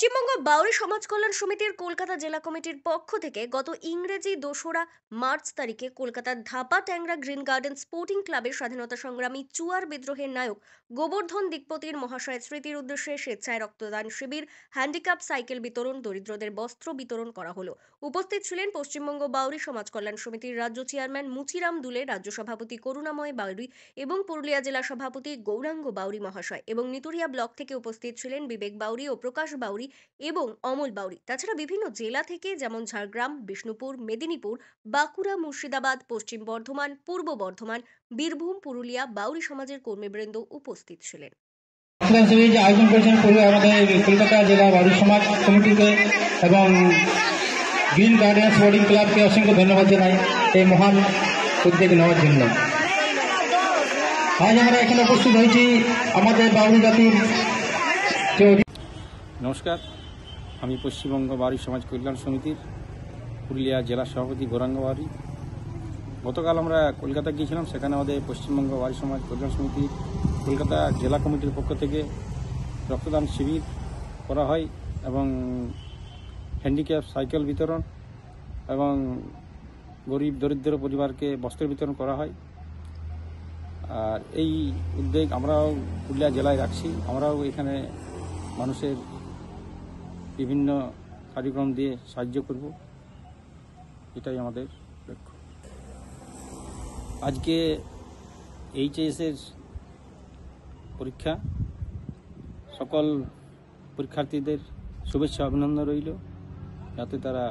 পশ্চিমবঙ্গ বাউরি সমাজ কল্যাণ সমিতির কলকাতা জেলা কমিটির পক্ষ থেকে গত ইংরেজি 2রা মার্চ তারিখে কলকাতার ধাপা ট্যাংরা গ্রিন গার্ডেন স্পোর্টিং ক্লাবের স্বাধীনতা সংগ্রামী চুয়ার বিদ্রোহের নায়ক গোবর্ধন দিকপতির মহাশয়ের স্মৃতির উদ্দেশ্যে স্বেচ্ছায় রক্তদান শিবির, হ্যান্ডিক্যাপ সাইকেল বিতরণ, দরিদ্রদের বস্ত্র বিতরণ করা হলো। উপস্থিত ছিলেন পশ্চিমবঙ্গ বাউরি সমাজ কল্যাণ সমিতির রাজ্য চেয়ারম্যান মুচিরাম দুলে, রাজ্য সভাপতি করুণাময় বাউরি এবং পুরুলিয়া জেলা সভাপতি গৌরাঙ্গ বাউরি মহাশয় এবং নিতুরিয়া ব্লক থেকে উপস্থিত ছিলেন বিবেক বাউরি ও প্রকাশ বাউরি এবং অমল বাউরি। তাছাড়া বিভিন্ন জেলা থেকে যেমন ঝাড়গ্রাম, বিষ্ণুপুর, মেদিনীপুর, বাঁকুড়া, মুর্শিদাবাদ, পশ্চিম বর্ধমান, পূর্ব বর্ধমান, বীরভূম, পুরুলিয়া বাউরি সমাজের কর্মীবৃন্দ উপস্থিত ছিলেন। যে আয়োজন করেছেন আমাদের কলকাতা জেলা বাউরি সমাজ কমিটিকে এবং গ্রিন গার্ডেন স্পোর্টিং ক্লাবকে অসংখ্য ধন্যবাদ জানাই এই মহান উদ্যোগ নেওয়ার জন্য। আজ আমরা এখানে উপস্থিত হয়েছি আমাদের বাউরি জাতির। নমস্কার, আমি পশ্চিমবঙ্গ বাউরি সমাজ কল্যাণ সমিতির পুরুলিয়া জেলা সভাপতি গৌরাঙ্গ বাউরি। গতকাল আমরা কলকাতা গিয়েছিলাম, সেখানে আমাদের পশ্চিমবঙ্গ বাউরি সমাজ কল্যাণ সমিতি কলকাতা জেলা কমিটির পক্ষ থেকে রক্তদান শিবির করা হয় এবং হ্যান্ডিক্যাপ সাইকেল বিতরণ এবং গরিব দরিদ্র পরিবারকে বস্ত্র বিতরণ করা হয়। আর এই উদ্যোগ আমরাও পুরুলিয়া জেলায় রাখছি। আমরাও এখানে মানুষের বিভিন্ন কার্যক্রম দিয়ে সাহায্য করব, এটাই আমাদের লক্ষ্য। আজকে এইচএসের পরীক্ষা, সকল পরীক্ষার্থীদের শুভেচ্ছা অভিনন্দন রইল, যাতে তারা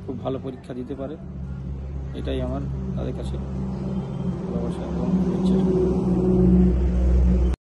খুব ভালো পরীক্ষা দিতে পারে, এটাই আমার তাদের কাছে